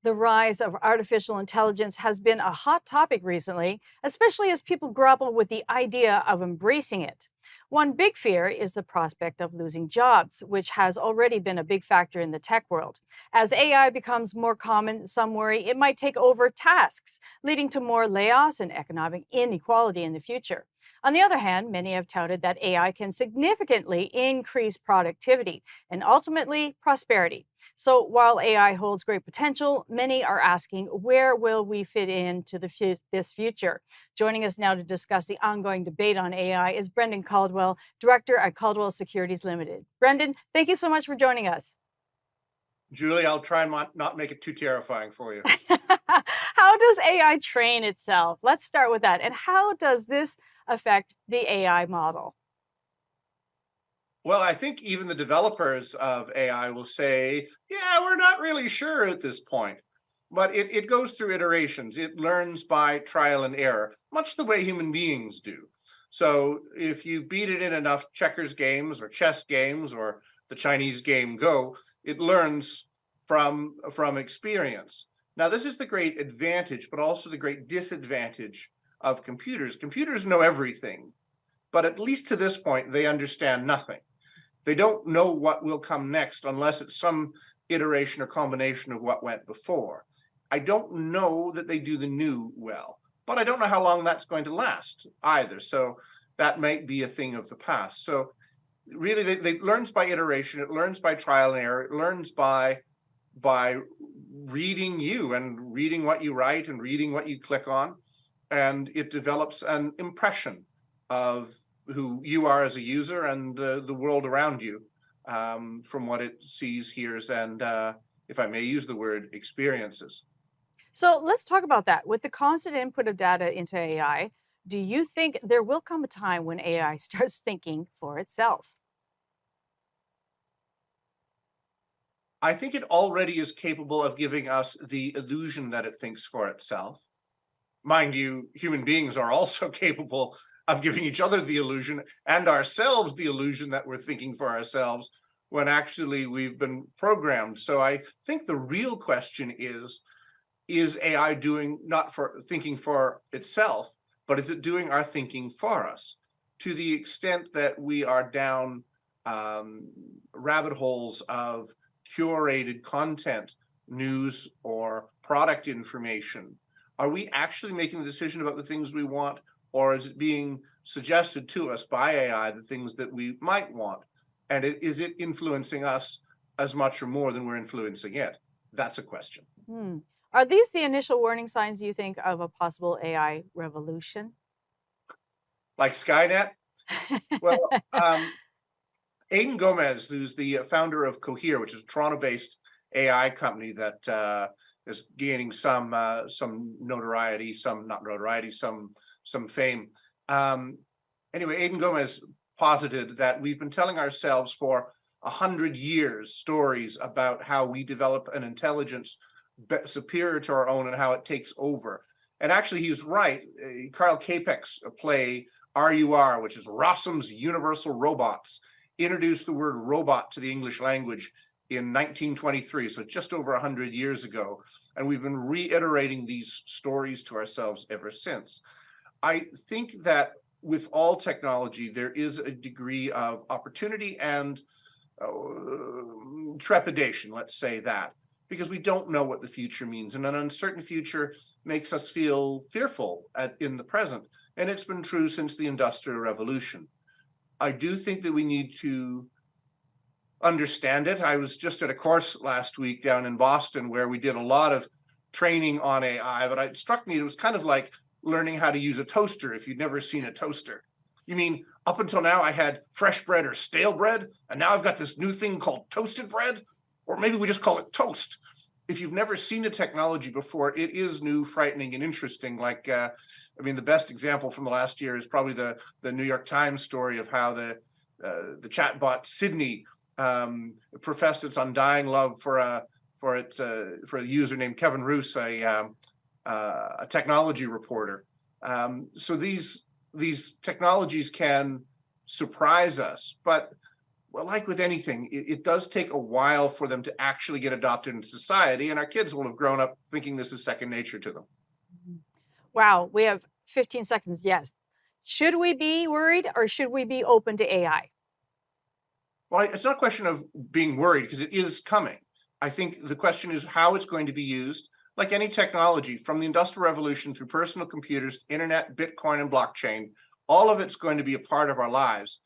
The rise of artificial intelligence has been a hot topic recently, especially as people grapple with the idea of embracing it. One big fear is the prospect of losing jobs, which has already been a big factor in the tech world. As AI becomes more common, some worry it might take over tasks, leading to more layoffs and economic inequality in the future. On the other hand, many have touted that AI can significantly increase productivity and ultimately prosperity. So while AI holds great potential, many are asking, where will we fit into this future? Joining us now to discuss the ongoing debate on AI is Brendan Caldwell, Director at Caldwell Securities Ltd. Brendan, thank you so much for joining us. Julie, I'll try and not make it too terrifying for you. How does AI train itself? Let's start with that. And how does this affect the AI model? Well, I think even the developers of AI will say, yeah, we're not really sure at this point. But it goes through iterations. It learns by trial and error, much the way human beings do. So if you beat it in enough checkers games or chess games or the Chinese game Go, it learns from experience. Now, this is the great advantage, but also the great disadvantage of computers. Computers know everything, but at least to this point, they understand nothing. They don't know what will come next unless it's some iteration or combination of what went before. I don't know that they do the new well, but I don't know how long that's going to last either. So that might be a thing of the past. So really, it learns by iteration. It learns by trial and error. It learns by reading you and reading what you write and reading what you click on. And it develops an impression of who you are as a user and the world around you from what it sees, hears, and if I may use the word, experiences. So let's talk about that. With the constant input of data into AI, do you think there will come a time when AI starts thinking for itself? I think it already is capable of giving us the illusion that it thinks for itself. Mind you, human beings are also capable of giving each other the illusion and ourselves the illusion that we're thinking for ourselves when actually we've been programmed. So I think the real question is AI doing not for thinking for itself, but is it doing our thinking for us? To the extent that we are down rabbit holes of curated content, news, or product information, are we actually making the decision about the things we want, or is it being suggested to us by AI the things that we might want? And is it influencing us as much or more than we're influencing it? That's a question. Are these the initial warning signs, you think, of a possible AI revolution? Like Skynet? Well, Aidan Gomez, who's the founder of Cohere, which is a Toronto-based AI company that is gaining some notoriety, some not notoriety, some fame. Anyway, Aidan Gomez posited that we've been telling ourselves for 100 years stories about how we develop an intelligence superior to our own and how it takes over. And actually, he's right. Carl Capek's play RUR, which is Rossum's Universal Robots, introduced the word robot to the English language in 1923, so just over 100 years ago. And we've been reiterating these stories to ourselves ever since. I think that with all technology, there is a degree of opportunity and trepidation, let's say that, because we don't know what the future means. And an uncertain future makes us feel fearful in the present. And it's been true since the Industrial Revolution. I do think that we need to understand it. I was just at a course last week down in Boston where we did a lot of training on AI, but it struck me it was kind of like learning how to use a toaster if you'd never seen a toaster. You mean up until now I had fresh bread or stale bread, and now I've got this new thing called toasted bread? Or maybe we just call it toast. If you've never seen a technology before, it is new, frightening, and interesting. Like, the best example from the last year is probably the New York Times story of how the chatbot Sydney professed its undying love for a user named Kevin Roos, a technology reporter. So these technologies can surprise us, but Well, like with anything, it does take a while for them to actually get adopted in society, and our kids will have grown up thinking this is second nature to them. Mhm. Wow, we have 15 seconds. Yes. Should we be worried or should we be open to AI? Well, it's not a question of being worried because it is coming. I think the question is how it's going to be used. Like any technology, from the Industrial Revolution through personal computers, internet, Bitcoin, and blockchain, all of it's going to be a part of our lives.